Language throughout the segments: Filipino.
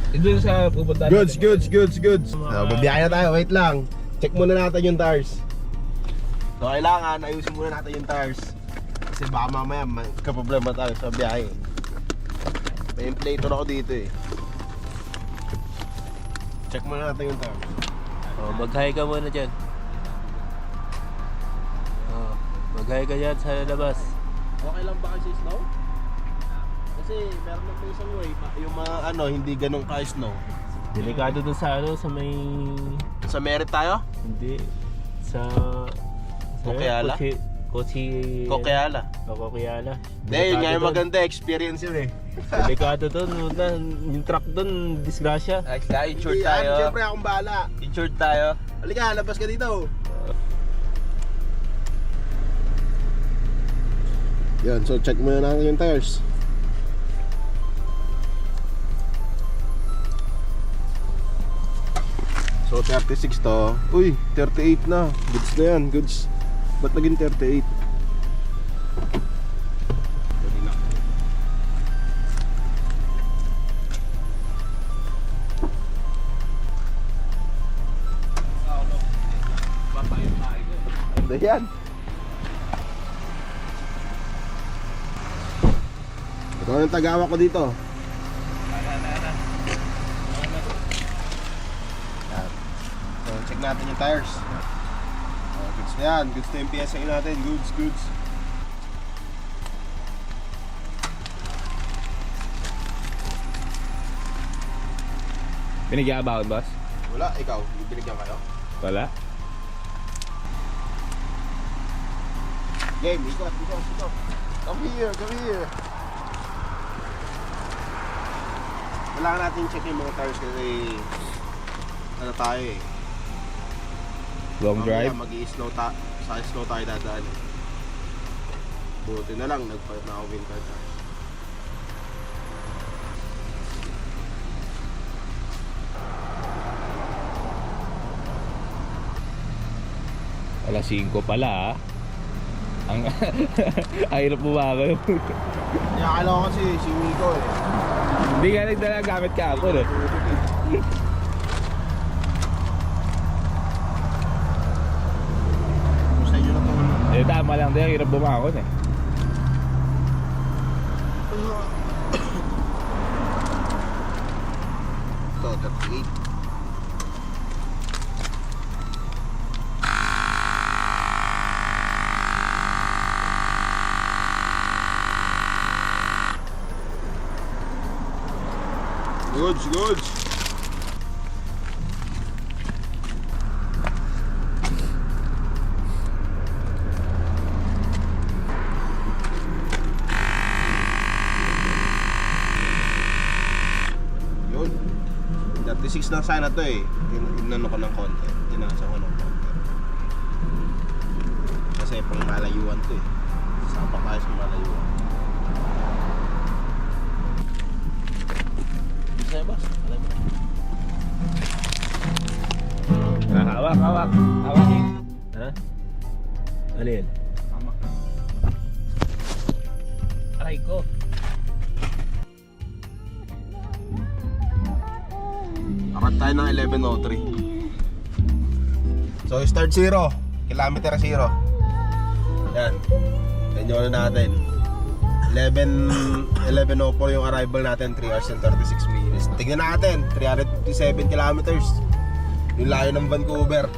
Doon sa pupunta Goods. Babiyahe na tayo, wait lang. Check muna natin yung tires. So kailangan ayusin muna natin yung tires. Kasi baka mamaya magka-problema tayo sa biyahe. May inflator ako dito eh. Check muna natin yung tires. Oh, mag-hi ka muna dyan. Oh, mag-hi ka dyan sa labas. Okay lang ba kasi snow? Kasi meron naman isang way, yung mga ano, hindi ganun ka-snow. Delikado dun sa ano, sa may... Sa merit tayo? Hindi. Sa... Kokeala? Kokeala. Kokeala. Hindi, yun nga yung maganda, experience yun eh. Delikado dun. Yung truck dun, disgrasya. Ay, insured Hindi, tayo. Siyempre akong bahala. Insured tayo. Halika, labas ka dito. Yan, so check muna natin yung tires. So 36 to. Uy, 38 na. Goods na yan, goods. Ba't naging 38? Pwede na. Ano yan? Ito yung tagawa ko dito. Yan. So check natin yung tires. Goods na yan. Goods na yung PSA natin. Goods. Binigyan ka ba, boss? Wala, ikaw. Binigyan kayo? Wala. Game, ikot. Come here. Kailangan natin check yung mga tires kasi ano tayo eh. Long drive. Mag-i-snow sa snow tayo dadaan eh. Buti na lang, nagpalit na ako winter tires. Alas 5 pala, ah. Ang hirap bumagal. Nakakala ko kasi si Miko eh. Hindi nga nagdala gamit ka ako, eh. Sa inyo na to. Eh, tama lang din, ang hirap bumakon, eh. Ito, 38. Goods. Yun. 36 lang sana to eh. Inano ko ng konti. Tinasa ko ng konti. Kasi pang malayuan to eh. Sapa tayo sa malayuan. Sa'yo boss, alam mo. Hawak. Hawak, eh. Ha? Alin? Aray ko. Akat tayo ng 11:03. So start 0, kilometer 0. Yan. Yan yung ano natin. 11:04 yung arrival natin, 3 hours and 36 minutes. Tignan natin, 357 kilometers. Yung layo ng Vancouver.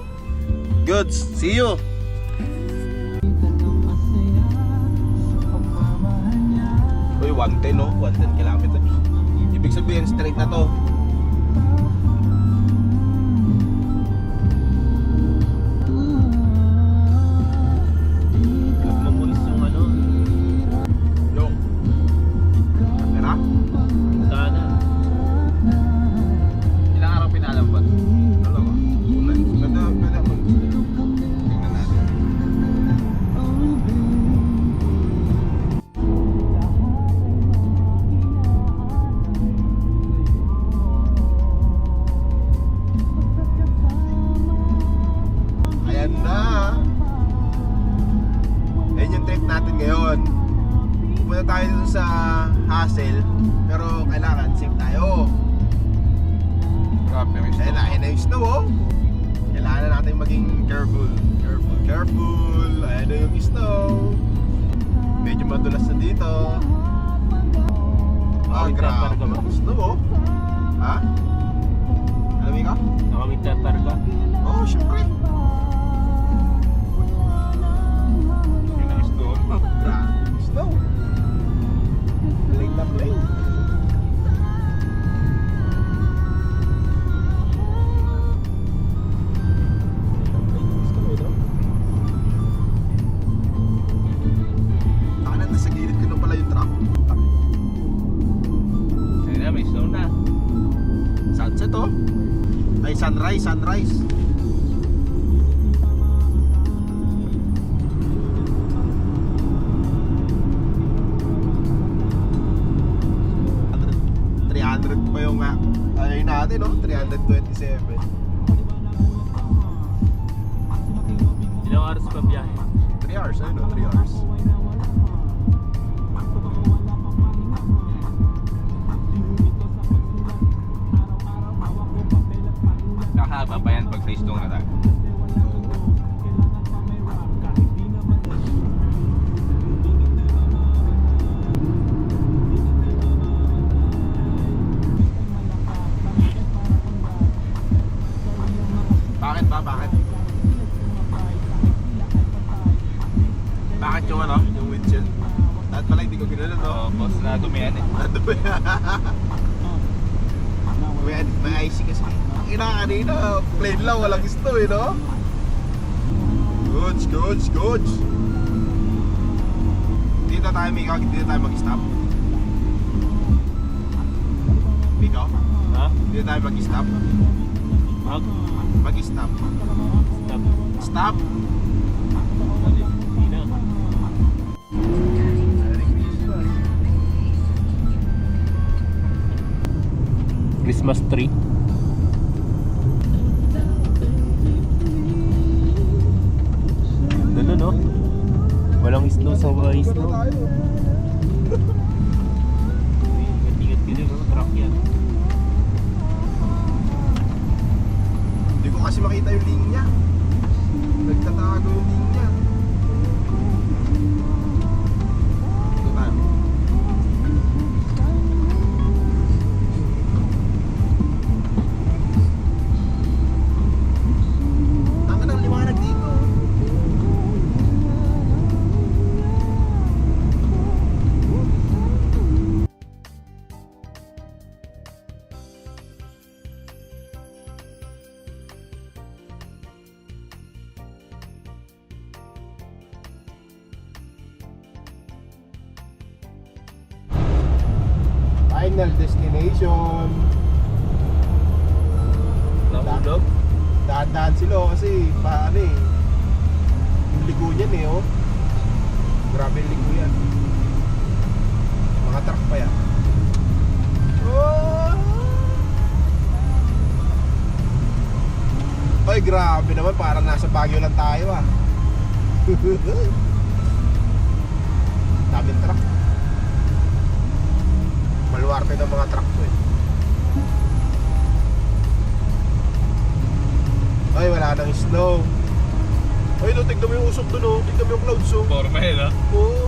Goods, see you! Uy, 110 no? 110 kilometers. Ibig sabihin, straight na to. Mapulis yung ano. Yung pera? Sana. Ilang araw pinalambat? Dalawa. Pwede ako. Tingnan natin. Ayan na. Ayan yung trip natin ngayon. Pupunta tayo dito sa Hassel, pero kailangan safe tayo. parking. Careful. Careful, careful. Ayan na yung snow. Medyo madulas na dito. Ah, grabe. ka ba? Snow oh. Ha? Alam mo ka? Nakamigtatar ka? Oo, syempre. Yun ang store. Grabe. Snow. Late na plane. Kanan, nasa gilid ko na pala yung truck. Ayun na, may snow na. Sunset oh. Ay, sunrise, sunrise. $300 pa yung ay natin no? 327. Ilang oras pa biyahe? 3 hours, ayun no? 3 hours. Kakahaba pa yan pag face na tayo. Bakit ba? Bakit? Bakit yung ano? Yung windshield? At pala hindi ko ginala no? Oo, boss na dumihan eh. Ano ba yan? May icy kasi. Ina kanina, plain lang, walang snow eh no? Goods, goods, goods. Dito tayo, Mikaw, dito tayo mag-stop. Mikaw, Ha? dito tayo mag-stop. Mag-stop. Stop. Stop! Hindi na. Christmas tree. Ganda no? Walang snow sa mga snow. Ingat-ingat ka din, no? Truck yan. Hindi ko kasi makita yung linya. Nagtatago yung linya. Ito tayo. Tanga ng liwanag dito. Final destination. Nahulog? Dahan-dahan sila kasi paano eh. Yung ligo niyan eh oh. Grabe yung ligo yan. Mga truck pa yan. Oh! Ay grabe naman, parang nasa Baguio lang tayo ah. Daming truck. Maluwarte ng mga truck ko eh. Ay, wala nang snow. Ay, no, tignan mo yung usok dun, oh. Tignan mo yung clouds, oh. Forma yun, ah. Oo.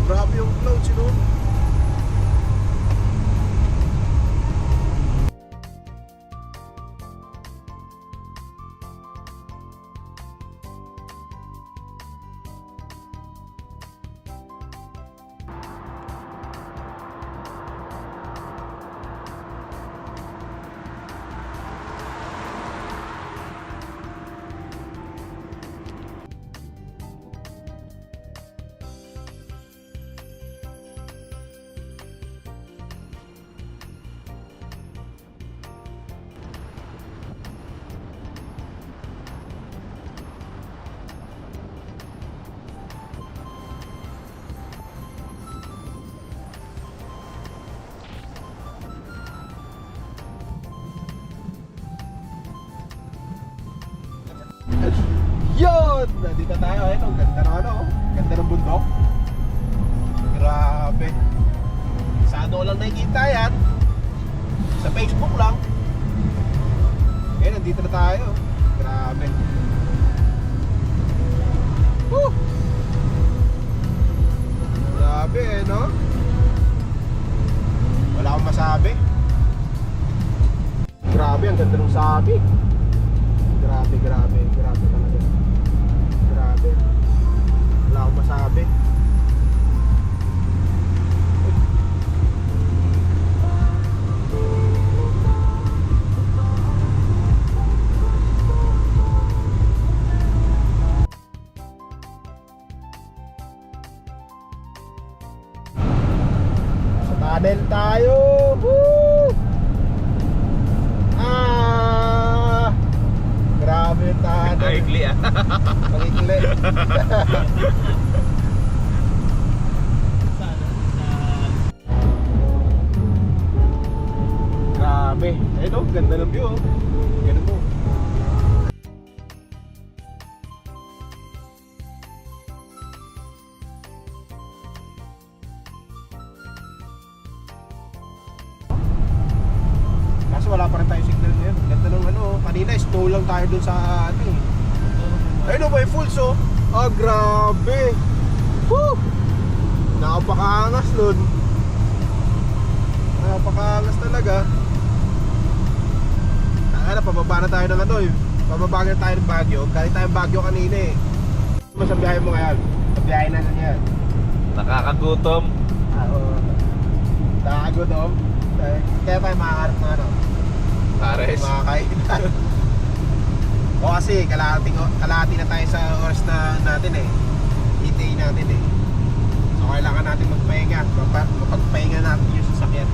Grabe yung clouds, you know. Yun! Nandito tayo, ayun, ang ganda ng ano, oh. Ganda ng bundok. Grabe. Sa ano lang nakikita yan? Sa Facebook lang. Okay, nandito na tayo. Grabe. Woo! Grabe no? Wala akong masabi. Grabe, ang ganda ng sabi. Grabe talaga. Grabe. Wala akong masabi. Sa tunnel tayo. Woo! Grabe yung tunnel. Naikli ah. Pangikli. Grabe. Ayun oh, ganda ng view oh. Ganun mo. Kaso wala pa rin tayo signal ngayon. Ganda ng ano, kanina snow lang tayo dun sa ano eh. Ayun oh, may falls oh. Ah, grabe. Woo! Napakaangas nun. Napakaangas talaga. Pababa na tayo ng ano eh. Pababa na tayo ng Baguio. Galing tayong Baguio kanina eh. Ano sa biyahe mo ngayon? Sa biyahe na lang yan. Nakakagutom. Oo. Nakakagutom. Kaya tayo makakarap na ano. Pares. Makakainan. O kasi kalahati na tayo sa oras na natin eh. ETA natin eh. So kailangan natin magpahinga. Mapagpahinga natin yung sasakyan.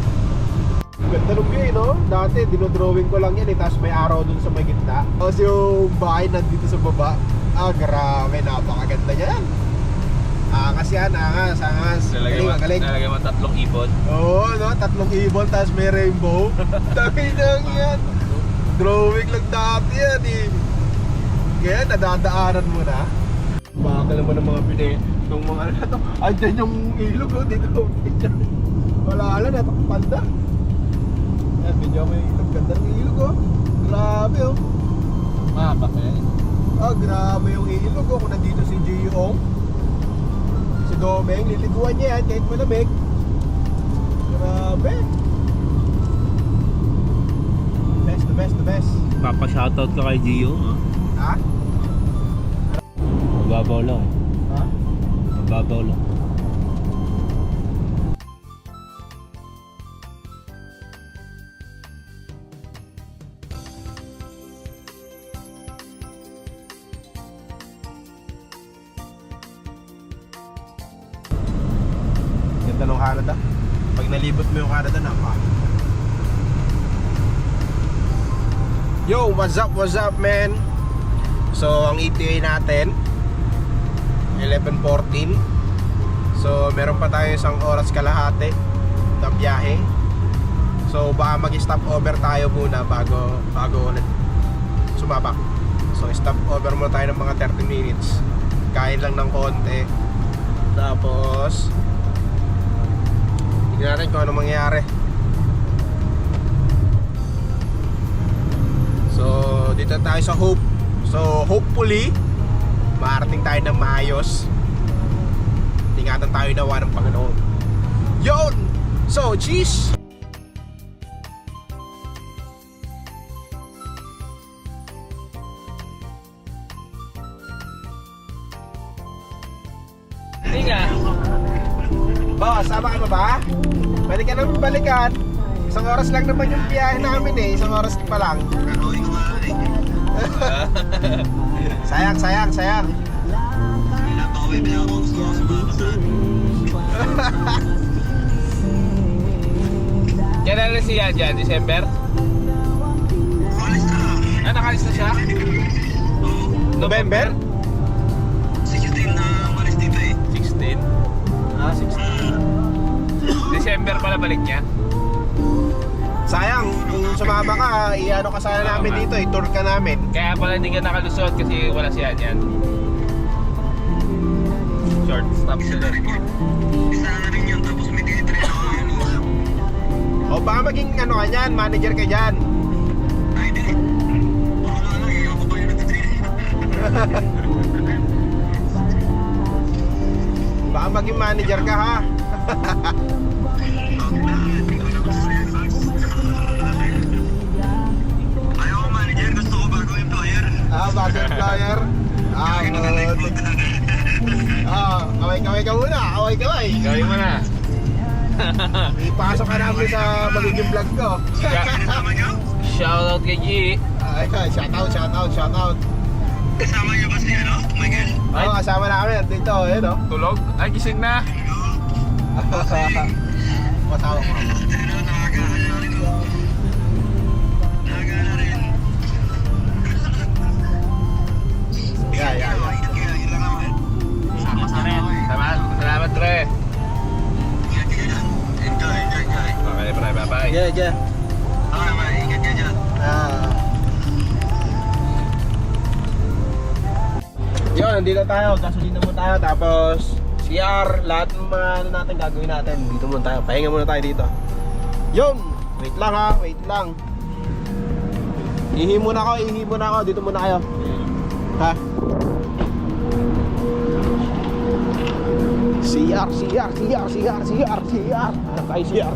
Ganda ng view eh, no? Dati dinodrawing ko lang yan eh. Tapos may araw dun sa may gitna. Tapos yung bahay nandito sa baba. Ah, grabe. Napakaganda yan. Angas yan, angas. Nalagay mo 3 ibon. Oo, no? 3 ibon, tapos may rainbow. Dami lang yan. Drawing lang dati yan eh. Kaya nadadaanan mo na. Bakal naman ng mga pinay. Itong mga ano to. Andyan yung ilog oh, dito. Wala lang, natakpanda. Yan, medyo may ilog. Ganda ng ilog oh. Grabe oh. Mahaba ka yan. Ah, grabe yung ilog oh. Kung nandito si Gio, si Domeng, liliguan niya yan kahit malamig. Grabe. The best. Papa-shoutout ka kay Gio. Ha? Mababaw lang. Ha? Mababaw lang. Ganda ng Canada. Pag nalibot mo yung Canada, Yo, what's up man? So, ang ETA natin 11:14. So, meron pa tayo isang oras kalahati na biyahe. So, baka mag-stop over tayo muna bago ulit sumabak. So, stop over muna tayo ng mga 30 minutes. Kain lang ng konti. Tapos tingnan natin kung ano mangyayari. So, dito tayo sa Hope. So, hopefully maarating tayo ng maayos. Tingatan tayo nawa ng Panginoon. Yun! So, cheese! Hindi nga. Boss, sama ka ba? Pwede ka naman balikan. Isang oras lang naman yung biyahe namin eh. Isang oras pa lang. Sayang. Kailan na siya dyan? December? Ah, nakalis na siya? November? 16? Ah, 16. December pala balik niya? Sayang, kung sumama ka, i-ano ka sana namin dito, i-tour ka namin. Kaya pala hindi ka nakalusot kasi wala siya dyan. Short stop sila. Isa na rin yun, tapos may tinitrain ako yun. O baka maging ano ka dyan, manager ka dyan. Ay, di. Baka maging manager ka ha. Ayaw ko manager, gusto ko bago employer. Bago employer. Buti. Kaway-kaway ka muna. Kaway-kaway. Gawin mo na. Ipasok ka namin sa magiging vlog ko. Kasama niyo? Shoutout kay G. Shoutout. Kasama niyo ba si ano? Michael? Oo, kasama namin. Dito, yun o. Tulog? Ay, gising na. Matawa ko. Pero nakakaalala rin mo. Nakakaalala rin. Yeah. Ingat kayo, yun lang naman. Salamat, Tre. Ingat kayo dyan. Enjoy. Okay, pre, bye-bye. Yeah. Okay, bye. Ingat kayo dyan. Yun, nandito tayo. Gasolina mo tayo. Tapos CR, lahat ng mga ano natin gagawin natin. Dito muna tayo. Pahinga muna tayo dito. Yun! Wait lang ha. Wait lang. Ihi muna ako. Dito muna kayo. Ha? CR. Ano tayo CR?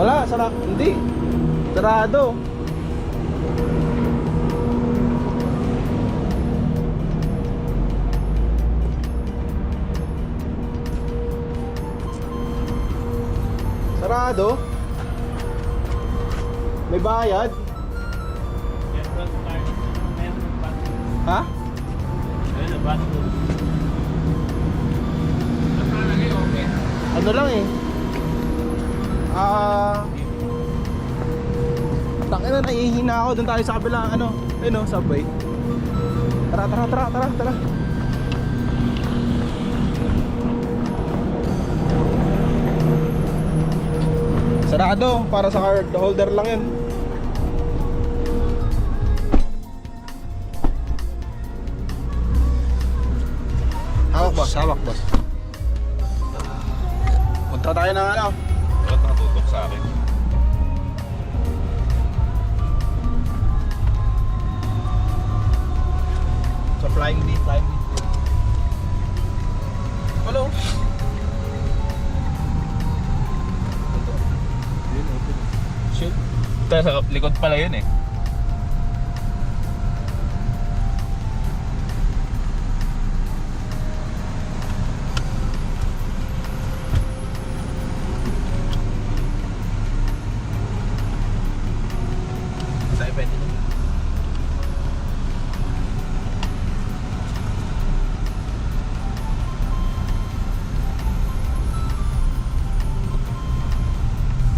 Wala, hindi. Sarado. Sarado? May bayad? Ha? Ano lang eh. Tangina, nahihina ako. Doon tayo sa kabila, subway. Tara. Sarado, para sa card holder lang yun. Hawak boss. Punta tayo ng ano? Ba't nakatutok sa akin? Sa flying V. Hello? Shit. Sa likod pala yun eh. Sa'yo pwede nyo.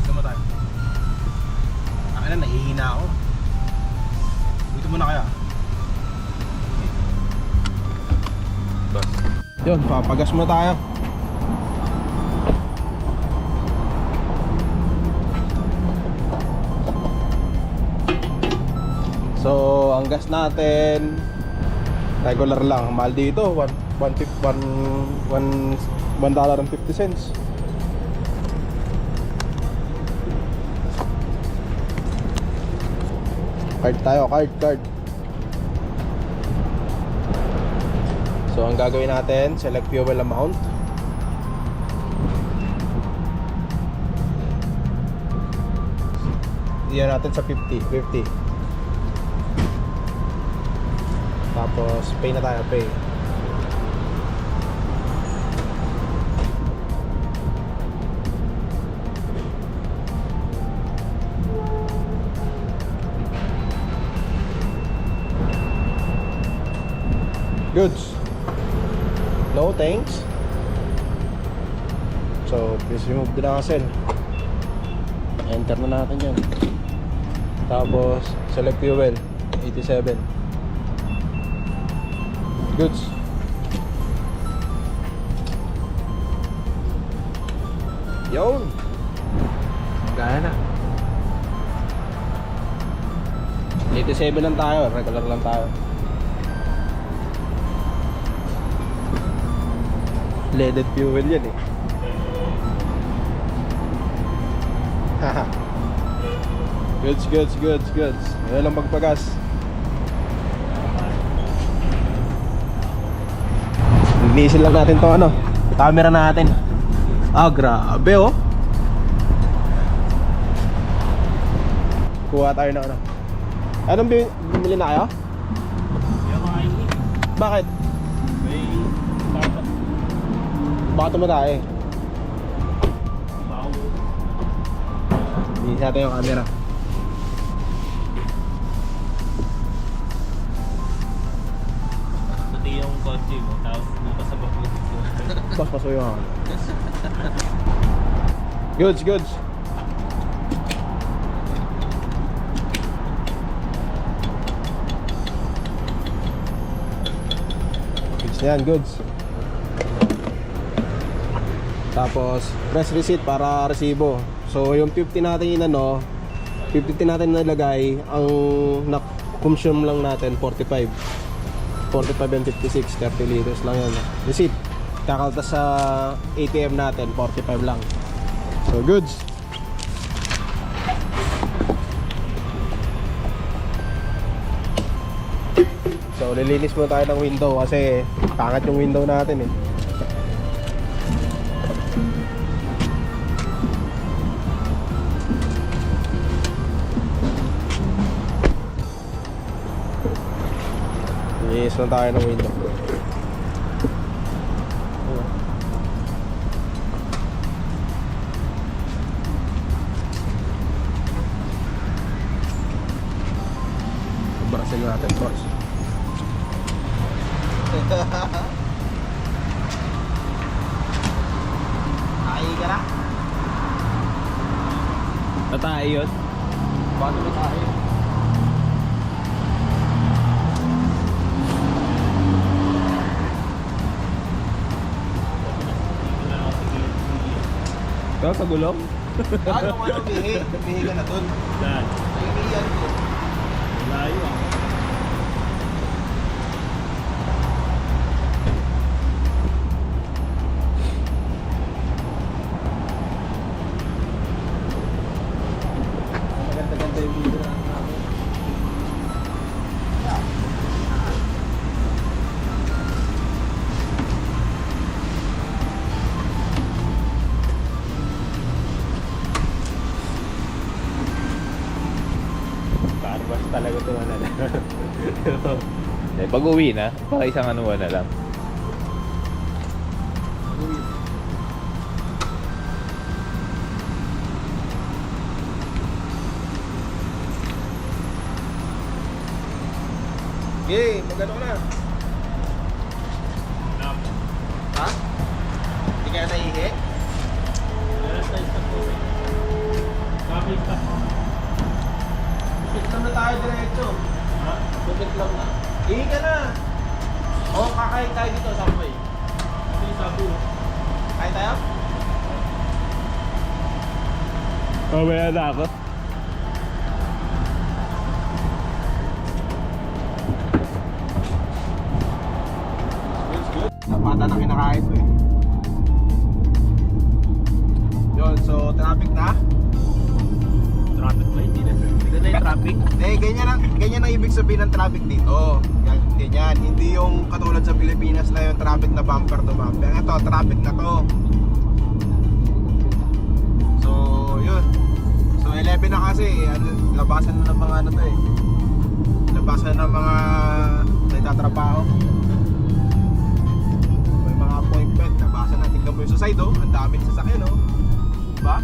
Gusto mo tayo? Nahihina ako. Dito muna kaya. Bas. Yun, papagas mo tayo. So, ang gas natin regular lang. Mahal dito, $1.50. Card tayo, card. So ang gagawin natin, select fuel amount. Iyan natin sa 50. Tapos pay na tayo, pay. Goods. No thanks. So please remove the nozzle. Enter na natin yan. Tapos select fuel 87. Goods. Yun. Gana na. 87 lang tayo. Regular lang tayo. Leaded fuel yan eh. Haha. Goods. Wala lang magpagas. Linisin lang natin tong ano, camera natin. Ah, grabe oh. Kuha tayo ng ano. Anong bumili na kayo? Bakit? Baka tumatay. Linisin natin yung camera. Pati yung kotse mo, tapos bukas sa bakit ko. Paso yung ako. Goods. Goods. Tapos press receipt para resibo. So yung 50 natin inano, 50 natin nilagay, ang na-consume lang natin 45 and 56, 30 liters lang yan. Receipt. Kakaltas sa ATM natin 45 lang. So goods. So lilinis muna tayo ng window kasi pangat yung window natin eh. Lilinis muna tayo ng window. Barasin natin first. Ay ka na? Tatay yun? Paano ba tayo? Ikaw sa gulong? Ano, bihi ka na dun. Saan? Ay, bihiyan ko. Layo ah. Maganda-ganda yung video natin. Carbas talaga ito na lang. Eh, pag uwi na, baka isang anuan na lang. Okay, magano na. Ha? Hindi kaya naihi? Bukit lang na tayo diretso. Ha? Bukit lang na. Ihi ka na. Oo, kakain tayo dito sa Ambay. Ano yung sabi mo? Kain tayo? Mamaya na ako. Napata na kinakain mo eh. Yun, so traffic na. Traffic ba? Hindi na. Hindi na yung traffic. Hindi, ganyan ang ibig sabihin ng traffic dito. Ganyan, hindi yung katulad sa Pilipinas na yung traffic na bumper to bumper. Ito, traffic na to. So, yun. So, 11 na kasi. Labasan na ng mga ano to eh. Labasan na ng mga nagtatrabaho. May mga appointment. Labasan na. Tingnan mo yung sa side oh. Ang daming sasakyan oh. Diba?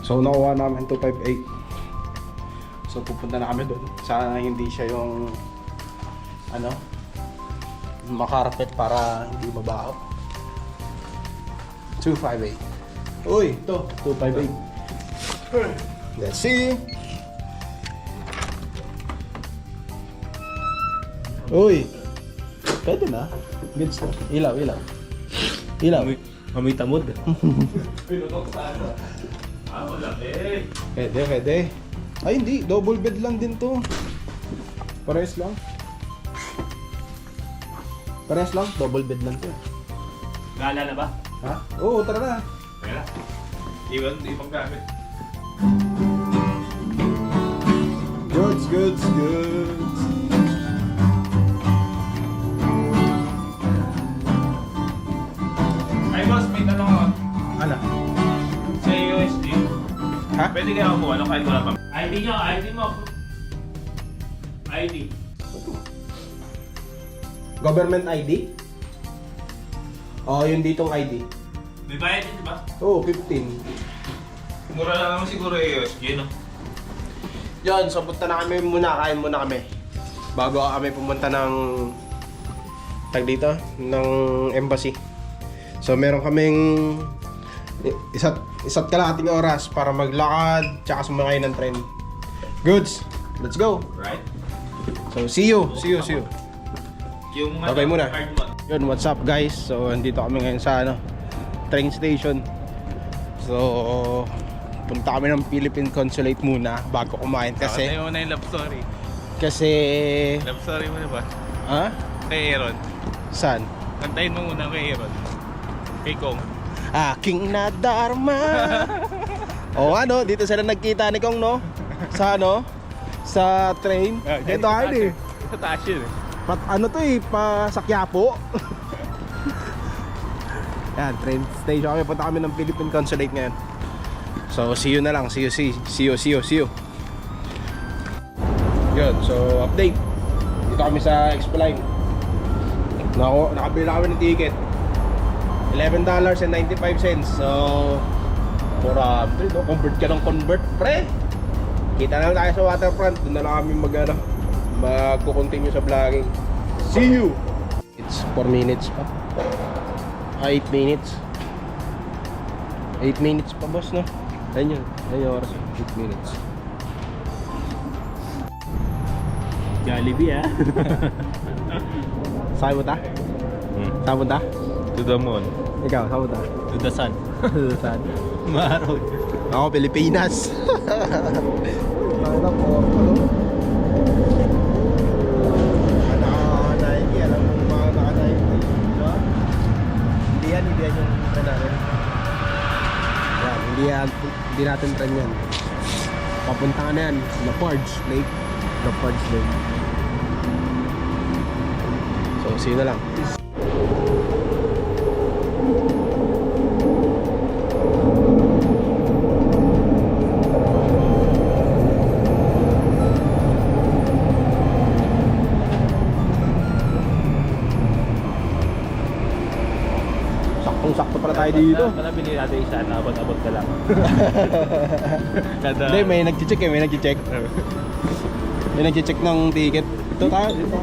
So nakuha namin 258. So pupunta na kami doon. Sana hindi siya yung ano, makarapet para hindi mabaho. 258. Uy, ito, 258. Let's see. Uy, pwede na. Goods na. Ilaw, ilaw. Ilaw. Amoy tamod. Pwede, pwede. Ay, hindi. Double bed lang din to. Parehas lang. Parehas lang. Double bed lang to. Gala na ba? Ha? Oo, tara na. Kaya. Ibang gamit. Goods, goods, goods. Ay boss, may tanong ako. Ano? Sa USD, Ha? pwede kaya kumuha no kahit wala pa. ID nyo, ID mo. ID. Government ID? Oo, yun ditong ID. May bayad din, di ba? Oo, 15. Mura lang naman siguro yung USD, no? Yan, so punta na kami muna, kain muna kami. Bago kami pumunta ng dito, ng embassy. So meron kaming isa't kalahating oras para maglakad tsaka sumakay ng tren. Goods, let's go. Right? So see you. Yung Okay muna. card mo. Yun, what's up guys? So andito kami ngayon sa train station. So punta kami ng Philippine Consulate muna bago kumain kasi Kantayin mo na yung love story. kasi Love story mo na ba? ha? Kay Aaron. Saan? Kantayin mo muna kay Aaron. Kay Kong. Aking nadarma. O ano, dito sila nagkita ni Kong, no? Sa ano? Sa train. Ito ay Sa taas yun eh. ano to eh, pa sa Quiapo. Yan, train station kami. Punta kami ng Philippine Consulate ngayon. So, see you na lang. See you. Yun, so update. Dito kami sa Expo Line. Nakabili na kami ng ticket. $11.95. So, mura, no? Convert ka ng convert, pre. Kita na lang tayo sa waterfront. Doon na lang kami magko-continue sa vlogging. See you! It's 4 minutes pa. 8 minutes. 8 minutes pa, boss, no? Ayun yun. Ayun yung oras. 8 minutes. Jollibee ah. Saan mo ta? Saan mo ta? To the moon. Ikaw, saan mo ta? To the sun. Saan? Maraw. Ako, Pilipinas. Ano po? Naka-Nike. Alam mo mga naka-Nike. Diba? Hindi yan yung tren natin. Yan, hindi natin tren yan. Papunta ka na yan. Lafarge Lake. Lafarge Lake. So, see you na lang. Saktong-sakto pala tayo dito. Kala bili natin isa, nakabot-abot ka lang. Kada... Hindi, may nag-check eh, may nag-check. May nag-check ng ticket. Ito tayo, dito.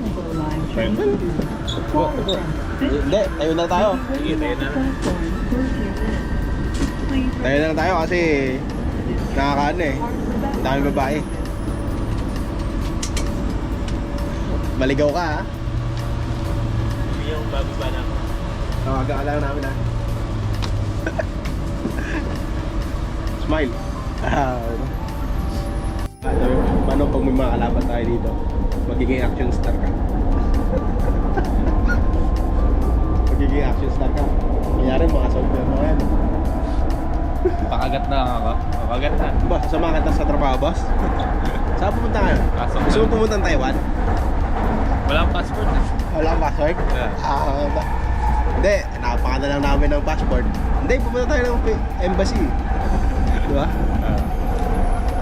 Hindi, tayo na tayo. Sige, tayo na. Tayo na lang tayo kasi nakakaano eh. Dami babae. Maligaw ka ha. Yung bababa na ako. Tawagan ka lang namin ha. Smile. Paano pag may mga kalaban tayo dito? Magiging action star ka. Magiging action star ka. Kanyari mga soldier mo yan. Pakagat na ako. Pakagat na. Boss, sasama ka sa trabaho, boss? Saan pupunta ka? Pasok Gusto mo pumunta ng Taiwan? Wala akong passport eh. Wala kang passport? Yeah. Hindi, nakapaka na lang namin ng passport. Hindi, pupunta tayo ng embassy. Di ba?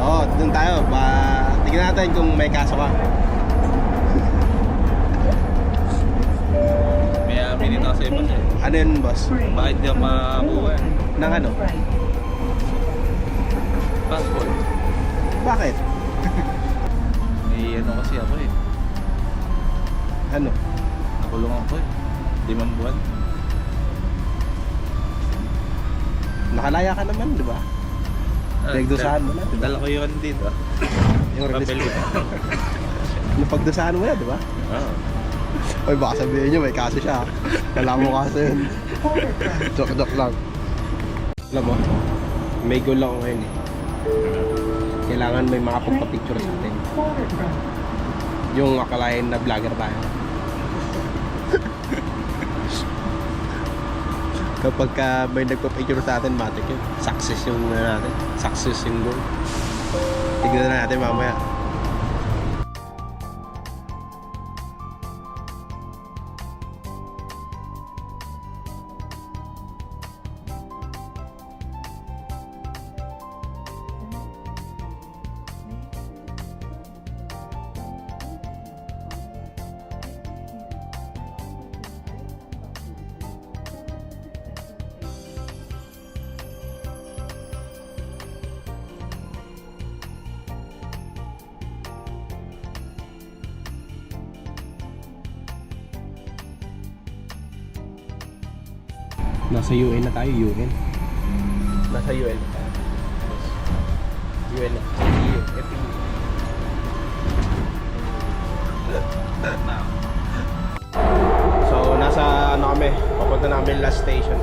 Oo, doon tayo. Tignan natin kung may kaso ka. May aminin ako sa iba siya. Ano yun, boss? Bakit di ako makakuha? Nang ano? Passport. Bakit? ano kasi ako eh. Ano? Nakulong ako eh. 5 buwan. Nakalaya ka naman, di ba? Pinagdusahan mo na, di ba? Dala ko yun dito. Yung release Papel mo. yun. Napagdusahan mo na, di ba? Oo. Oy, baka sabihin nyo, may kaso siya. Wala mo kaso yun. Joke lang. Alam mo, may goal lang ako ngayon eh. Kailangan may makapagpa-picture sa atin. Yung akalain na vlogger tayo. Kapag may nagpa-picture sa atin, matik yun. Success yung natin. Success yung goal. Tignan na natin mamaya. Nasa UN na tayo, UN. Nasa UN na tayo. UN na. EU, FEU. So, nasa ano kami, papunta namin last station.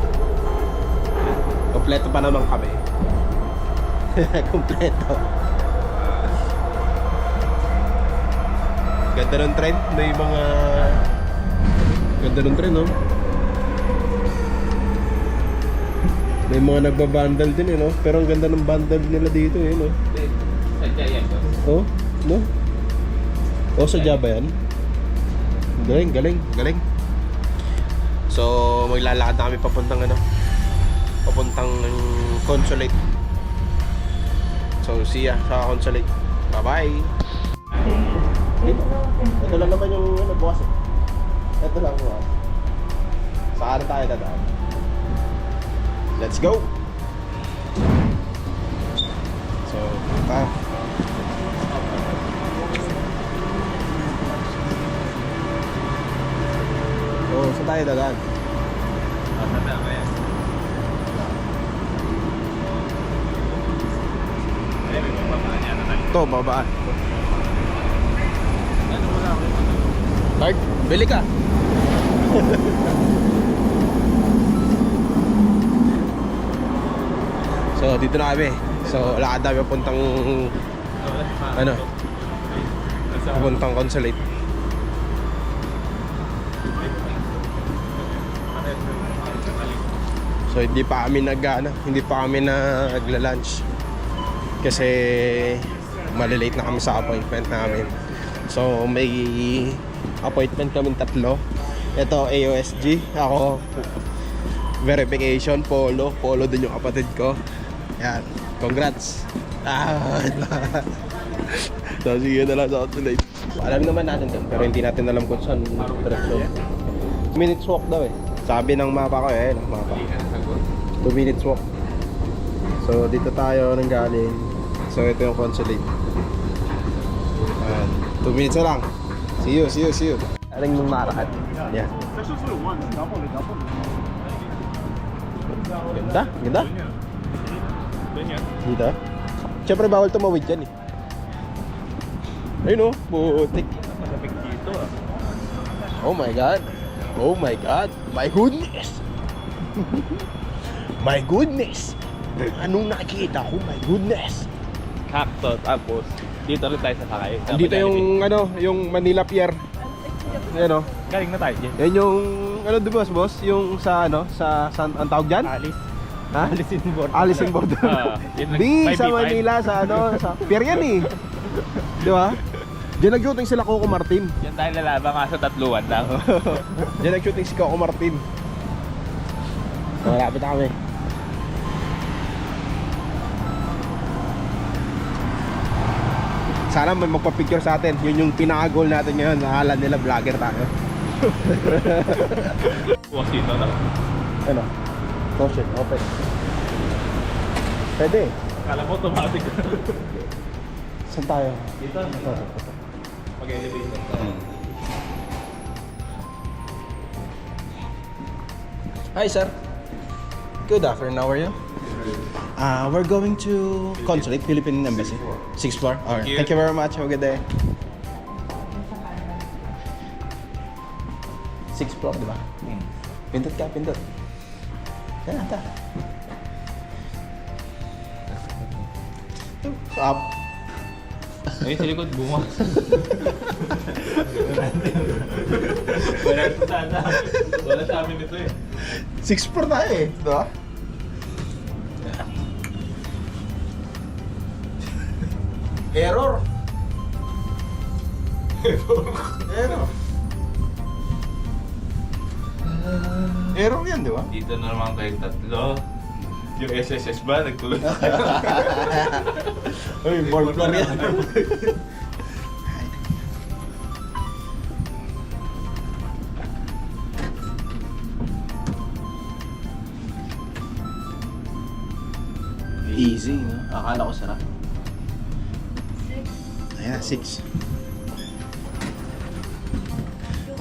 Kompleto pa naman kami. Kompleto. Ganda ng trend, may mga... Ganda ng trend, no? May mga nagbabandal din eh, no? Pero ang ganda ng bandal nila dito eh, no? Sadya yan ba? Oh, no? Oh, sadya ba yan? Galing. So, maglalakad na kami papuntang ano? Papuntang consulate. So, see ya sa consulate. Bye-bye! Ito lang naman yung ano, bukas eh. Ito lang bukas. Saan tayo dadaan? Let's go! So, punta. Oh, saan tayo dadaan? Saan na kaya? Ay, may babaan yan na tayo. Ito, babaan. Ano wala ako yung Card, bili ka! So, dito na kami. So, lakad namin papuntang ano? Papuntang consulate. So, hindi pa kami nagla-lunch. Kasi malilate na kami sa appointment namin. So, may appointment kaming 3. Ito, AOSG. Ako, verification, Polo din yung kapatid ko. Yan, congrats. So, sige na lang sa consulate. Alam naman natin dun, pero hindi natin alam kung saan direksyon. 2 minutes walk daw eh. Sabi ng mapa ko eh, ng mapa. 2 minutes walk. So, dito tayo nang galing. So, ito yung consulate. Ayan, 2 minutes na lang. See you. Aling mong marakad. Yan. Ganda. Dito. Siyempre bawal tumawid dyan eh. Ayun o, putik. Masapig dito ah. Oh my god. My goodness. My goodness. Anong nakikita ko? My goodness. Kakto, tapos dito rin tayo sa sakay. Dito yung ano, yung Manila Pier. Yan o. Galing na tayo dyan. Yan yung ano, di ba boss? Yung sa ano, sa ang tawag dyan? Alice. Ha? Alice in Border. Alice in Border. Di, sa Manila, sa ano, sa pier yan eh. Di ba? Diyan nag-shooting sila Coco Martin. Yan tayo lalabang ka sa 3 lang. Diyan nag-shooting si Coco Martin. So, malapit na kami. Sana may magpa-picture sa atin. Yun yung pinaka-goal natin ngayon. Nakala nila vlogger tayo. Bukas dito na. Ano? Caution, open. Pwede. Kala ko automatic. Saan tayo? Dito. Mag-elevator tayo. Hi, sir. Good afternoon. How are you? We're going to Consulate, Philippine Embassy. 6th floor. Alright. Thank you very much. Have a good day. 6th floor, di ba? Pindot ka, pindot. Yan, ta. Up. Ayun sa likod, bunga. Wala sa sana. Wala sa amin ito eh. 6th floor tayo eh. Di ba? Error. Error. Error yan, di ba? Dito na naman kayong tatlo. Yung SSS ba? Nagtulog. Uy, board floor yan. Easy, no? Akala ko sarap. Ayan, 6.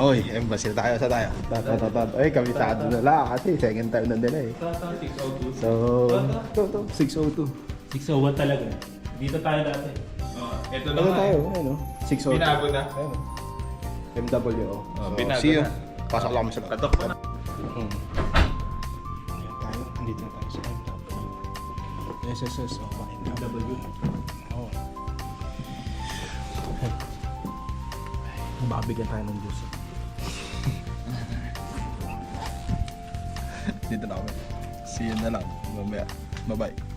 Oy, embassy na tayo. Sa tayo. Ay, kabisado na lang kasi second time na din eh. So, ito, 602. 601 talaga. Dito tayo dati. Ito na Ano nga tayo? eh. Ano? 602. Binago na. Ayun. MWO. binago see you. na. Pasok lang kami sa Patok pa na. Ayan tayo. Andito na tayo sa MW. SSS. Oh, MW. Oh. Babigyan tayo ng juice. Dito na kami. See you na lang. Mamaya. Bye-bye.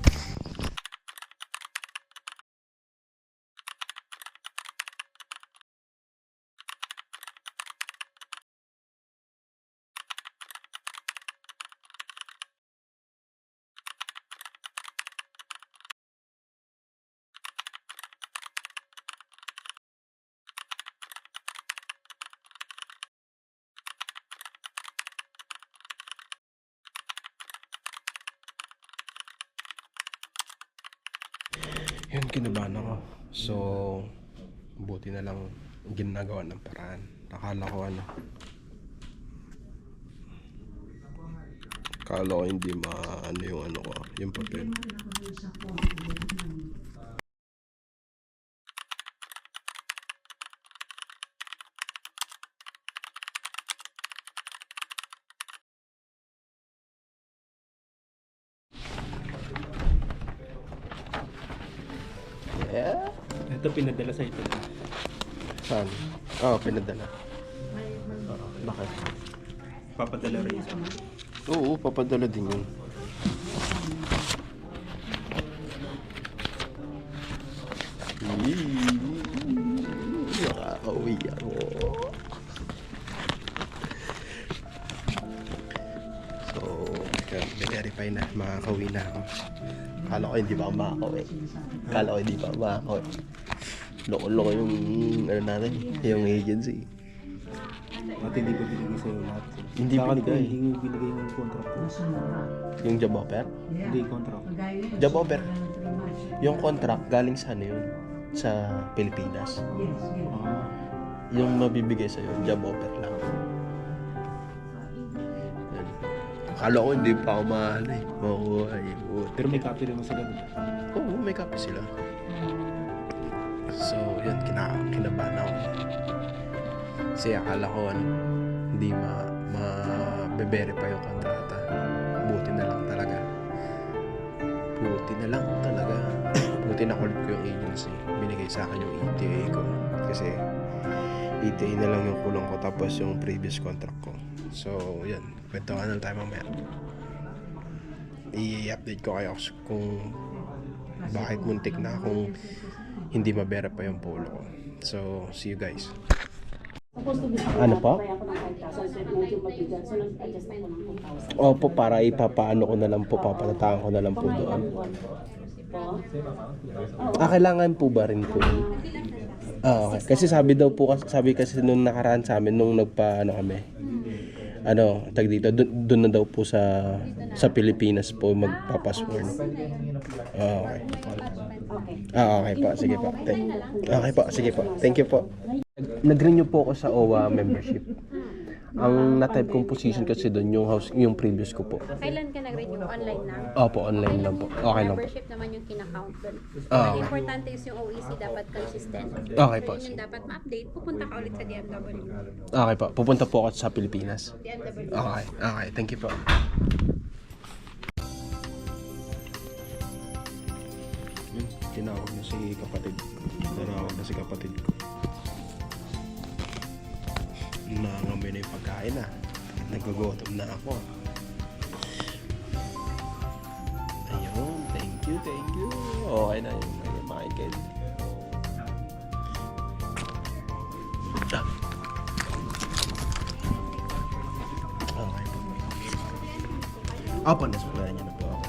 Yun, kinabahan ako. So, buti na lang ginagawa ng paraan. Akala ko akala ko hindi maano yung ano ko, yung papel. Yeah. Ito pinadala sa ito. Saan? Oo, pinadala. Bakit? Papadala rin isa. Oo, papadala din yun. Nakaka-uwi ako. So, verify na, makaka-uwi na ako. Kala ko hindi pa ako makaka-uwi. Kala ko hindi pa ako makaka-uwi. Loko-loko yung ano natin, yung agency. At hindi ko binigay sa'yo lahat. Hindi Bakit binigay. Hindi mo binigay yung contract ko. Yung job offer? Hindi contract. Job offer. Yung contract galing sa ano yun? Sa Pilipinas. Ah. Yung mabibigay sa'yo, job offer lang. Yan. Akala ko hindi pa ako mahal eh. Makuha eh. Pero may copy rin mo sila dito. Oo, may copy sila. So, yun, kinabahan ako. Kasi akala ko hindi ma-verify yung kontrata. Buti na lang talaga. Buti na kulit ko yung agency. Binigay sa akin yung ETA ko. Kasi ETA na lang yung kulong ko tapos yung previous contract ko. So, yan. Kwentuhan na tayo mamaya. I-update ko kayo kung bakit muntik na akong hindi ma-verify yung polo ko. So, see you guys. Ano pa? Opo, para ipapaano ko na lang po, papatataan ko na lang po doon. Kailangan po ba rin po? Okay. Kasi sabi kasi nung nakaraan sa amin, nung kami, tag dito, doon na daw po sa Pilipinas po magpapasword. Okay. Okay po, sige po. Okay po, sige po. Thank you po. nag-renew po ako sa OWA membership. Ang na-type kong position kasi doon yung house, yung previous ko po. Kailan ka nag-renew? Online na? Opo, online lang po. Okay lang po. Membership naman yung kinakount doon. Ah. Ang importante is yung OEC dapat consistent. Okay po. So yun yung dapat ma-update. Pupunta ka ulit sa DMW. Okay po, pupunta po ako sa Pilipinas. DMW. Okay, okay. Thank you po. Tinawag na si kapatid. Tinawag na si kapatid ko. Nangangamoy na yung pagkain na. Nagugutom na ako. Ayun, thank you, thank you. Okay na yung Michael. Okay po. Apo, nasulat niya na po ako.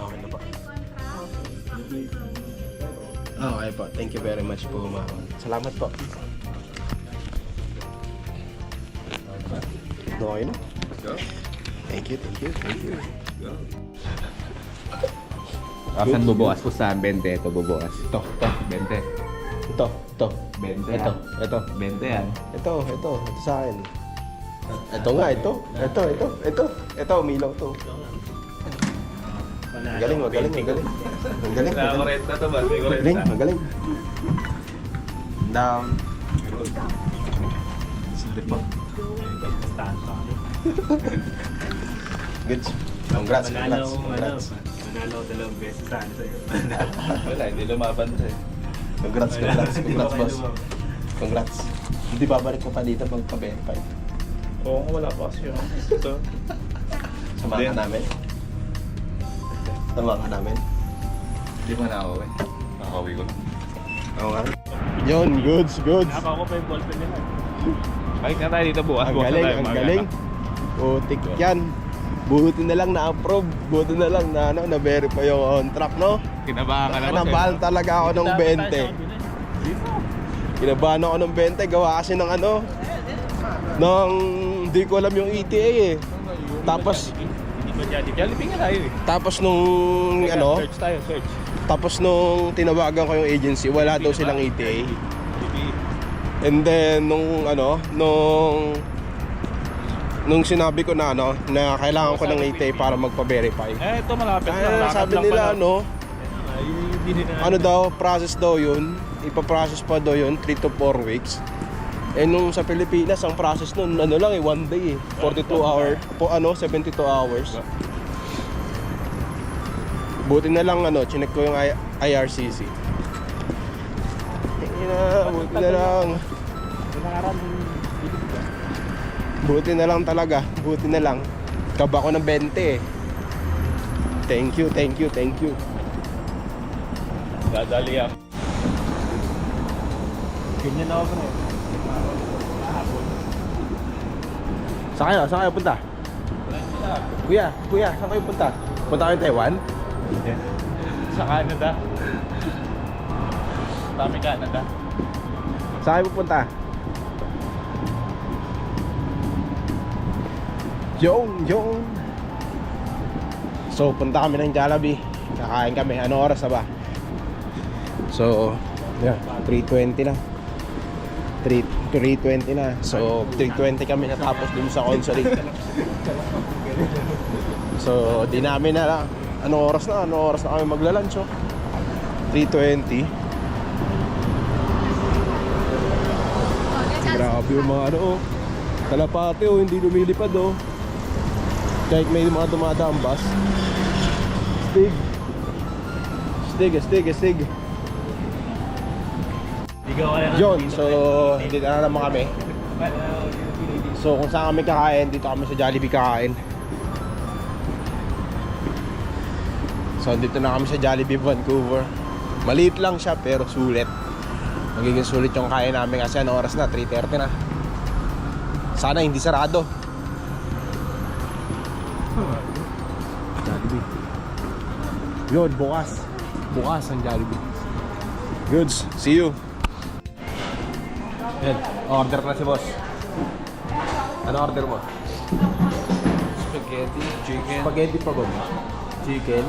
Okay na po. Okay po. Thank you very much po, ma'am. Salamat po. Okay na? Thank you, thank you, thank you. Asan bubukas po sa 20? Ito bubukas. Ito, 20. Ito, ito. 20 Ito, ito. 20 yan. Ito sa akin. Ito nga, ito. Ito, umilaw to. Magaling, magaling, magaling. Magaling, magaling. Nakakorenta to ba? May Magaling, korenta. magaling. Down. Slip po. Good. Congrats, congrats, congrats. Manalo ko 2 beses sa ano sa'yo. Wala, hindi lumaban sa'yo. Congrats, congrats, congrats, boss. Congrats. Hindi babalik ko pa dito magpa-verify. Oo, wala pa kasi yung ito. Samahan ka namin. Samahan ka namin. Hindi mo na ako eh. Nakakawin ko lang. Oo nga. Yun, goods, goods. Nakakuha ko pa yung ballpen nila. Balik na tayo dito bukas. Ang bukas na galing, tayo, ang umaga galing. na. Putik yan. Buti na lang na-approve. Buti na lang na na-verify yung on track, no? Kinabahan ka naman. Kinabahan talaga ako ng 20. Kinabahan ako ng 20. Gawa kasi ng ng hindi ko alam yung ETA eh. Tapos Hindi ba Jollibee nga tayo eh. tapos nung Search tayo, search. tapos nung tinawagan ko yung agency, wala daw silang ETA. And then nung sinabi ko na na kailangan ko ng ETA para magpa-verify. Eh, ito malapit lang. Ay, Lakad sabi lang nila pala. ano daw, process daw yun. Ipa-process pa daw yun 3 to 4 weeks. Eh nung sa Pilipinas, ang process nun lang 1 day eh. 42 hour, 72 hours. Buti na lang chinek ko yung IRCC. Buti na lang. Buti na lang talaga. Buti na lang. Kaba ko ng 20 eh. Thank you, thank you, thank you. Dadali ako. Ganyan ako bro. Saan kayo punta? Kuya, saan kayo punta? Punta kayo Taiwan? Sa Canada. Kami Canada. Saan kayo pupunta? Yung. So, punta kami ng Jollibee. Kakain kami. Ano oras na ba? So, yeah, 3:20 na. 3:20 na. So, 3:20 kami natapos dun sa consulate. So, di namin na Ano oras na kami magla-lunch, oh? 3:20. Grabe yung mga kalapate, oh, hindi lumilipad, oh. Kahit may mga dumadaang bus. Stig. Yun, so dito na naman kami. So kung saan kami kakain, dito kami sa Jollibee kakain. So dito na kami sa Jollibee Vancouver. Maliit lang siya pero sulit. Magiging sulit yung kain namin kasi anong oras na? 3:30 na. Sana hindi sarado. Jollibee. Yun, bukas ang Jollibee. Goods, see you. Yan, order na si boss. Ano order mo? Spaghetti, chicken. Spaghetti pa ba? Chicken.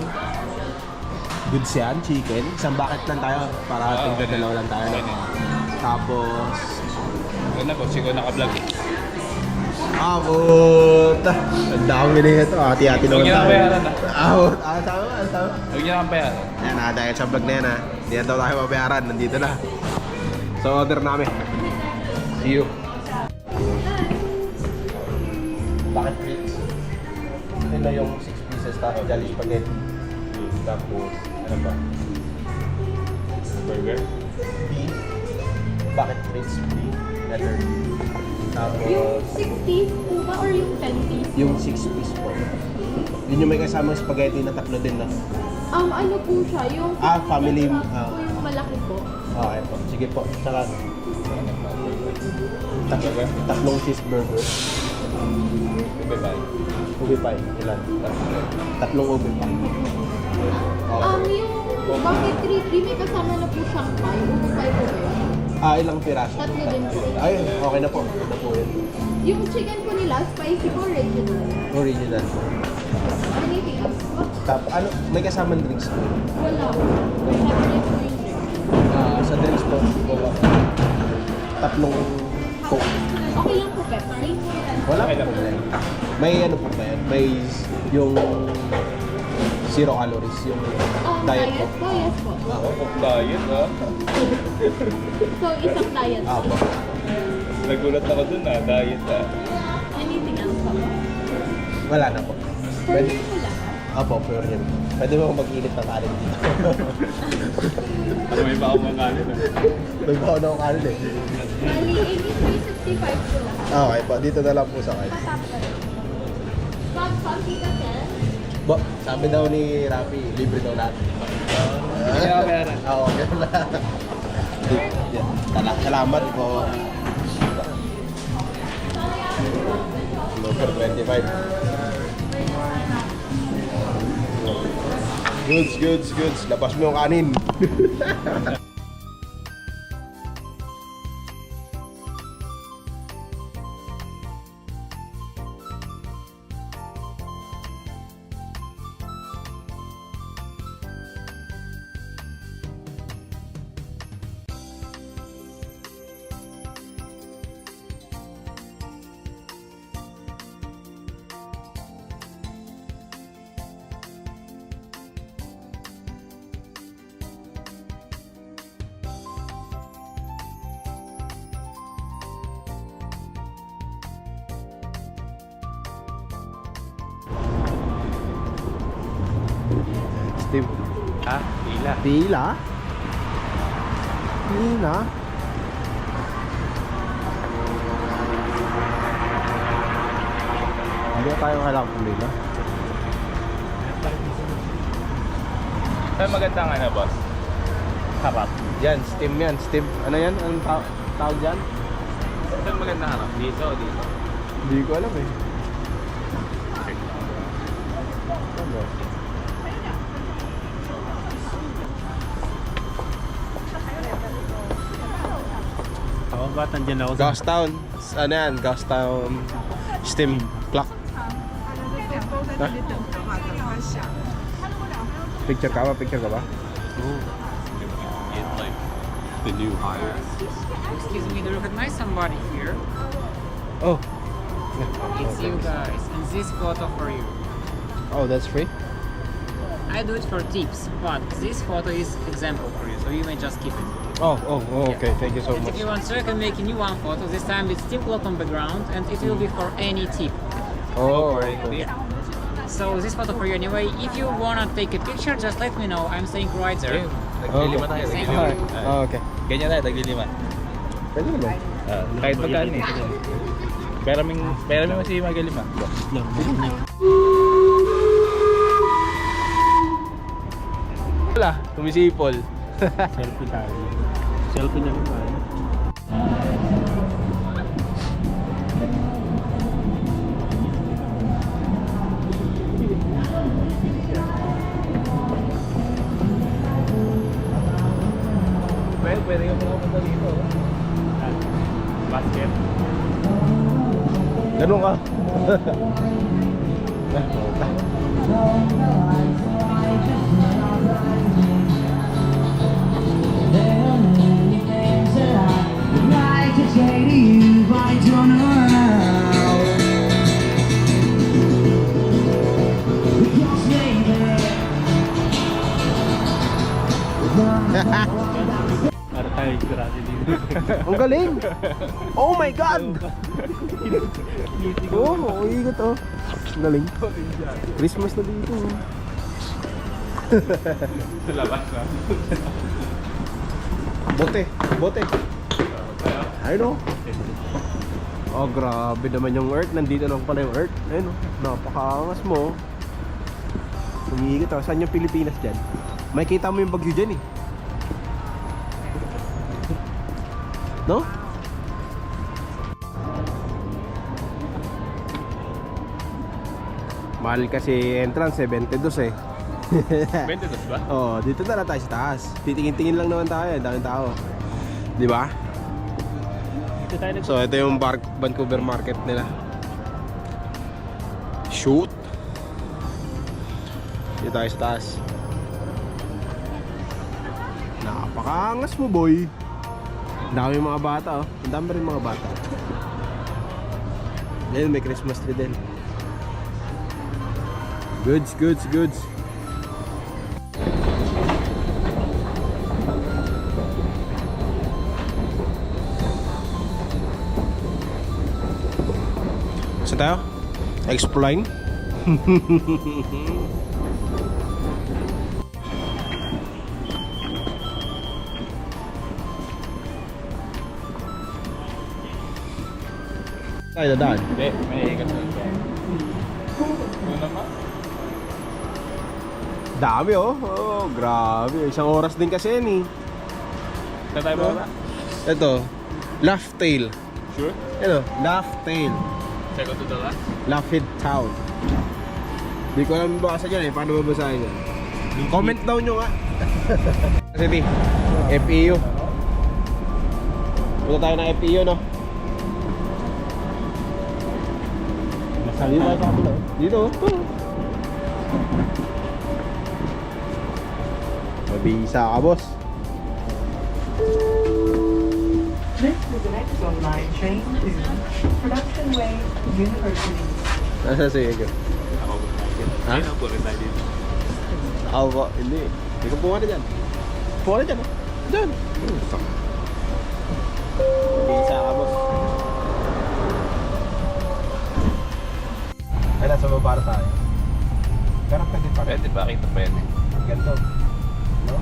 Goods yan, chicken. Isang bucket lang tayo para tigda okay. dalawa lang tayo. Okay. Tapos... Ano po, siguro naka-vlog. puta. Ang dami na ito. Hati-hati Huwag naman niyo tayo. nang bayaran, Tama. Huwag niyo nang bayaran. Ayan na, dahil sa vlog na yan ha. Hindi na daw tayo mabayaran. Nandito na. So, order namin. See you. Bucket treats. Ito na yung 6 pieces tapos jolly spaghetti. Tapos, ano ba? Burger. Beef. Bucket treats, beef. Letter. Tapos, Yung 6 piece po ba or yung 10 piece? yung 6 piece po. Yun yung may kasamang spaghetti na tatlo din na. Ano po siya? Yung Family. yung malaki po. Okay po. Sige po. Tsaka, tatlong cheeseburger. Ube ba? Ubi pie. Ilan? Tatlong ubi pie. Yung bucket treat, may kasama na po siyang pie. Umupay po ba yun? Ilang piraso? Tatlo din po. Ay, okay na po. Ito na po yun. Yung chicken po nila, spicy po original. Original. Anything else po? Ano, may kasamang drinks po. Wala po. Separate po yung drink. Sa drinks po, tatlong coke. Okay lang po, Pepsi? Wala Okay po lang. problema. May ano po ba yan? May yung 0 calories, yung diet po. Diet po, yes po. Diet, ha? So, isang diet po. Po. Nagulat ako dun, ha? Diet, ha? Anything else po? Wala na po. For Pwede, me po lang. pure yun. Pwede mo mag-init ng kanin dito. Ano may baka mga kanin, ha? May baka na akong kanin eh. Bali, 8365 po lang. Okay po, dito na lang po sa kanin. Patap pa rin. Pag-funky ka, sir? Sabi daw ni Rafi, libre daw lahat. Hindi ka bayaran. Oo, ganun na. Salamat po. Number 25. Goods. Labas mo yung kanin. Steve. Ha? Pila. Pila? Pila? Hindi na tayo kailangan pumila. Ay, magandang ano, boss? Harap. Yan, steam yan. Steam. Ano yan? Anong tawag dyan? Saan magandang harap? Dito o dito? Hindi ko alam eh. Ano? Oo, ba't nandiyan ako sa... Gastown. Ano yan? Gastown steam clock. Ha? Picture ka ba? The new hire. Excuse me, do you recognize somebody here? Oh. It's you guys, and this photo for you. Oh, that's free? I do it for tips, but this photo is example for you, so you may just keep it. Oh, okay. Thank you so And much. if you want, so I can make a new one photo. This time it's team clock on background, and it will be for any tip. Oh, So this photo for you anyway. If you wanna take a picture, just let me know. I'm staying right there. Naglilima tayo. Thank Naglilima. you. Oh, okay. Ganyan tayo, naglilima. Pwede naman. Kahit magkano eh. Pera mo si Magalima. Wala, tumisipol. Selfie tayo. Selfie na rin tayo. Pwede ka pumunta dito. Basket. Ganun ka. Para tayo grado dito. Ang galing! Oh my God! Oo, oh, ikot oh. Ang galing. Christmas na dito. Sa labas na. Bote, bote. Ayun oh. Oh, grabe naman yung Earth. Nandito lang pala yung Earth. Ayun oh. Napakaangas mo. Umiikot oh. Saan yung Pilipinas dyan? May kita mo yung bagyo dyan eh. No? Mahal kasi entrance 72 eh. 22 ba? Oh, dito na lang tayo sa taas. Titingin-tingin lang naman tayo, daming tao. Di ba? Dito tayo So, ito yung Vancouver market nila. Shoot. Dito tayo sa taas. Napakaangas mo, boy. Ang dami mga bata, oh. Ang dami rin mga bata. Ayun, may Christmas tree din. Goods, goods, goods. Saan tayo? Explain. Tayo dadaan. Hindi, may ikat na ito. Ano naman? Dami oh. Oh, grabe. Isang oras din kasi yan eh. Saan tayo ba? Ito, Laugh Tale. Sure? Ito, Laugh Tale. Second to the last? Laughed Town. Hindi ko alam basa dyan eh. Paano babasahin yan? Comment down nyo nga. City, FEU. Punta tayo ng FEU, no? Dito tayo sa kapila. Dito, oh. Mabisa ka, boss. This is the next online train to Production Way University. Nasa sige. Ako ba tayo? Ha? Ayun, ako rin tayo dito. Ako ba? Hindi. Hindi ko pumunta dyan. Pumunta dyan, oh. Dyan. Mabisa ka, boss. Ay, nasa baba na tayo. Pero pwede pa. Pwede ba? Kita pwede. Ganito. No?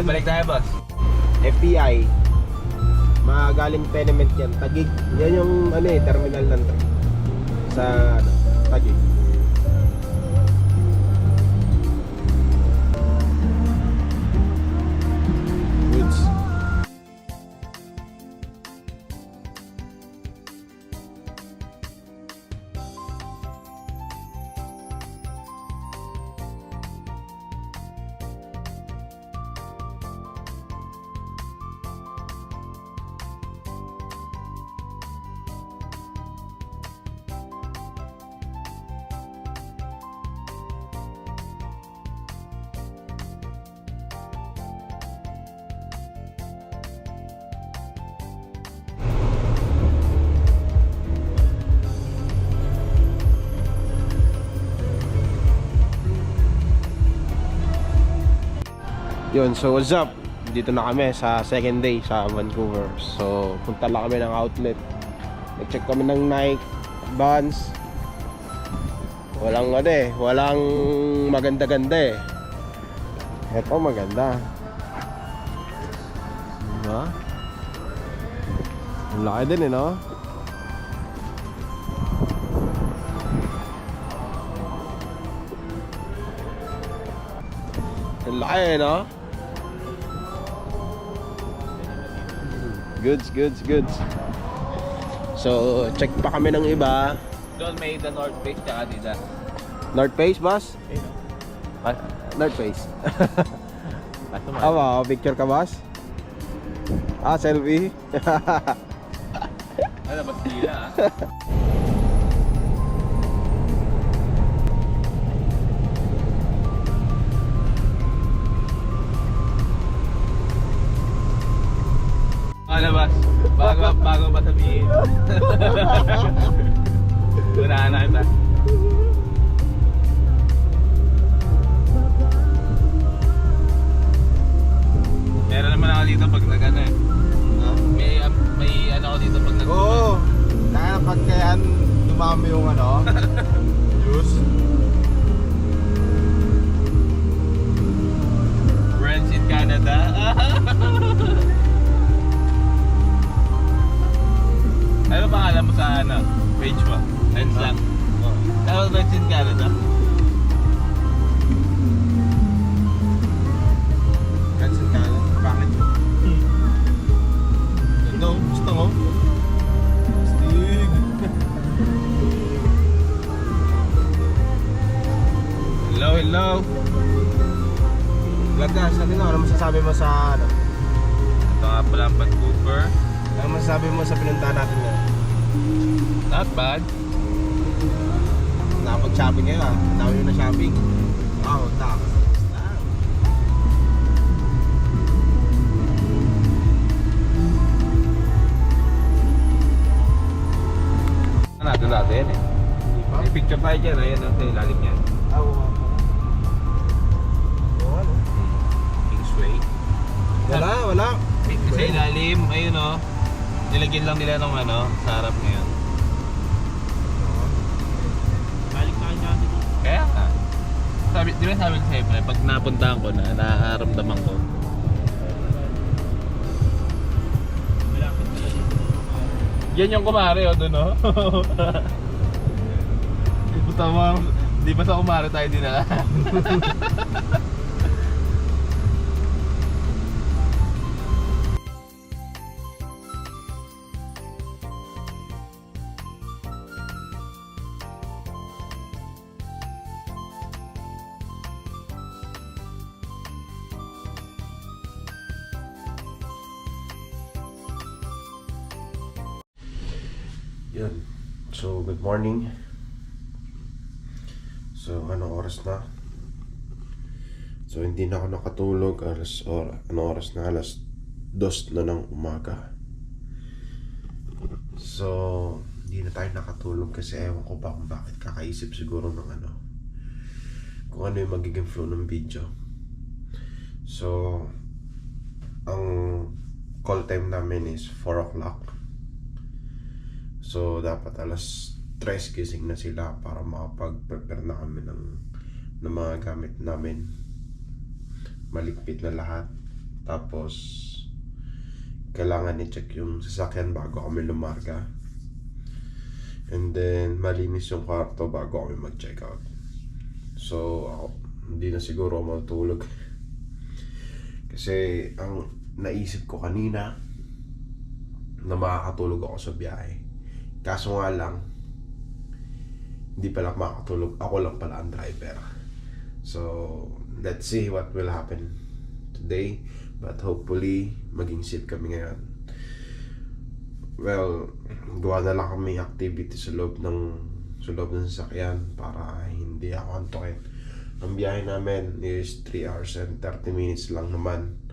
Balik tayo, boss. FPI. Magaling tenement yan. Taguig. Yan yung ano eh, terminal ng train. Sa ano, Taguig. Goods. Yun, so what's up? Dito na kami sa second day sa Vancouver. So, punta lang kami ng outlet. Nag-check kami ng Nike, Vans. Walang ano eh, walang maganda-ganda eh. Eto maganda. Diba? Ang laki din eh, no? Ang laki eh, no? Goods, goods, goods. So, check pa kami ng iba. Doon may the North Face tsaka Adidas. North Face, boss? Ayun, oh. North Face. Kaso man. Picture ka, boss? Selfie? Ano, mas dila ah. Ano ba? Bago ba sabihin? Unahan na kita. Meron naman ako dito pag nag-ano eh. May ano ako dito pag nag-ano. Oo. Kaya pagkayan dumami yung juice. Friends in Canada. Ano pangalan mo sa page mo? Friends lang. Ano Friends in Canada? Cancel ka. Bakit? Ito, gusto mo? Stig. Hello. Vloggas, ano masasabi mo sa Ito nga pala ang Vancouver. Ano masasabi mo sa pinuntahan natin ngayon? Not bad. Nakapag-shopping kayo Dami na shopping. Wow, takas. Natin natin eh. May picture tayo dyan. Ayan sa ilalim yan. Kingsway. Wala. Sa ilalim, ayun o. Nilagyan lang nila ng sa harap ngayon. Balik tayo natin. Kaya nga. Di ba sabi ko sa'yo, pre, pag napuntahan ko na, nararamdaman ko. Malapit na yun. Yan yung kumare o doon o. Di ba sa kumare tayo dinala? Yun. So, good morning. So, anong oras na? So, hindi na ako nakatulog. Anong oras na? Alas 2 na ng umaga. So, hindi na tayo nakatulog kasi ewan ko ba kung bakit. Kakaisip siguro ng kung ano yung magiging flow ng video. So, ang call time namin is 4 o'clock. So, dapat alas 3 gising na sila para makapag-prepare na kami ng mga gamit namin. Maligpit na lahat. Tapos, kailangan i-check yung sasakyan bago kami lumarga. And then, malinis yung kwarto bago kami mag-check out. So, ako, hindi na siguro ako matulog. Kasi, ang naisip ko kanina, na makakatulog ako sa biyahe. Kaso nga lang, hindi pala makakatulog. Ako lang pala ang driver. So, let's see what will happen today. But hopefully, maging safe kami ngayon. Well, gawa na lang kami activity sa loob ng sasakyan para hindi ako antokin. Ang biyahe namin is 3 hours and 30 minutes lang naman.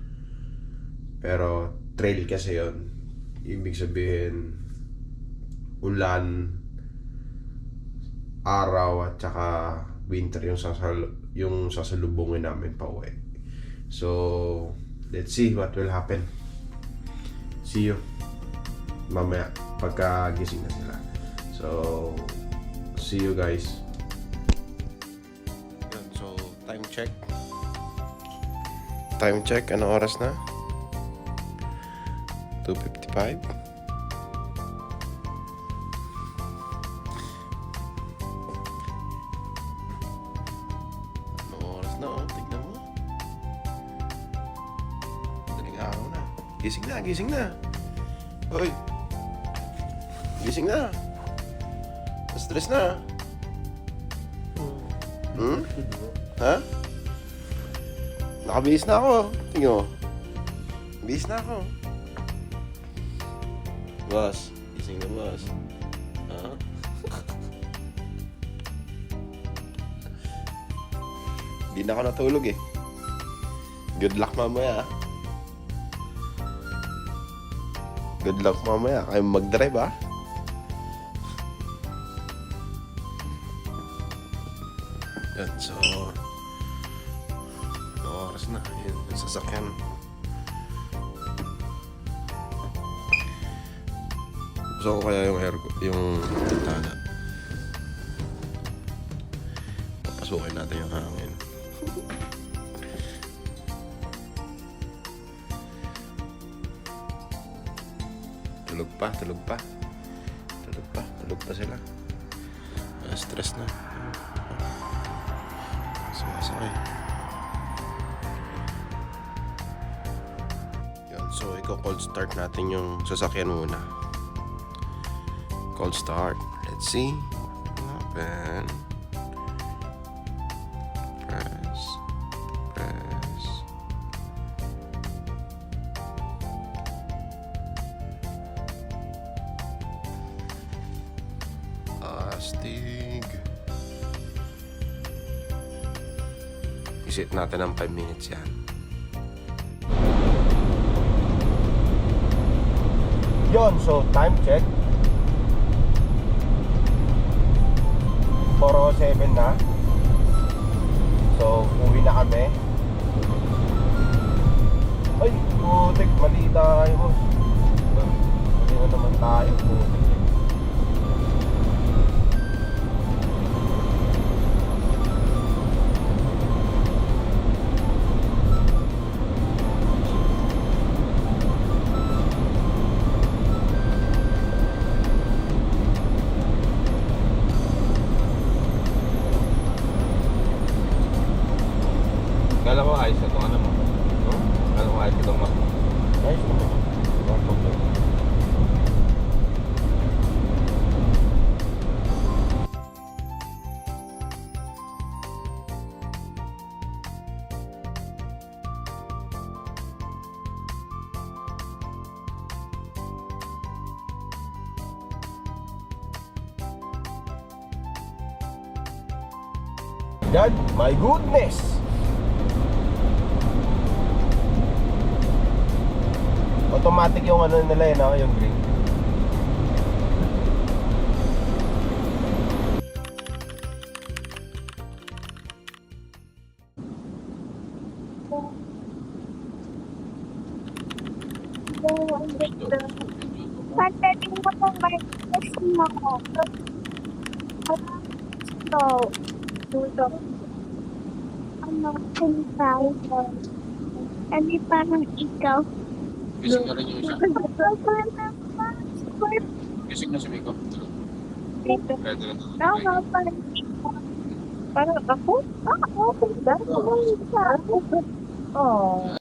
Pero, trail kasi yon. Ibig sabihin, ulan, araw at saka winter yung sasalubungin namin pa uwi. So, let's see what will happen. See you mamaya pagka gising na sila. So, see you guys. So, time check. Anong oras na? 2:55. Gising na. Hoy. Gising na. Stress na. Hmm? Ha? Nakabihis na ako. Tingnan mo. Bihis na ako. Boss. Gising na, boss. Ha? Hindi na ako natulog eh. Good luck mamaya. Good luck mamaya. Kayo mag-drive ah. Yan, so oras na. Yun, yung sasakyan. Gusto ko kaya yung air yung bintana. Papasukin natin yung hangin. Tulog pa sila. Stress na. Sumasakay. Yan, so i-cold start natin yung sasakyan muna. Cold start. Let's see. Open. Press. Astig. Isit natin ng 5 minutes yan. Yon, so time check. 4:07 na. So, uwi na kami. Ay, putik, mali tayo, boss. Mali na naman tayo, putik. Kala ko ayos itong ano mo. Kala ko ayos itong Mac mo. Ayos naman. Walang problem. God, my goodness! Automatic yung ano nila yun, no? Yung green. Pagdating mo ng breakfast mo ko. Dulo. Ano, tinitay mo. Ano parang ikaw. Gising na rin yung isa. Gising na si Miko. Dito. Pwede na. Tama, parang ikaw. Parang ako? Ako. Parang ako. Oh.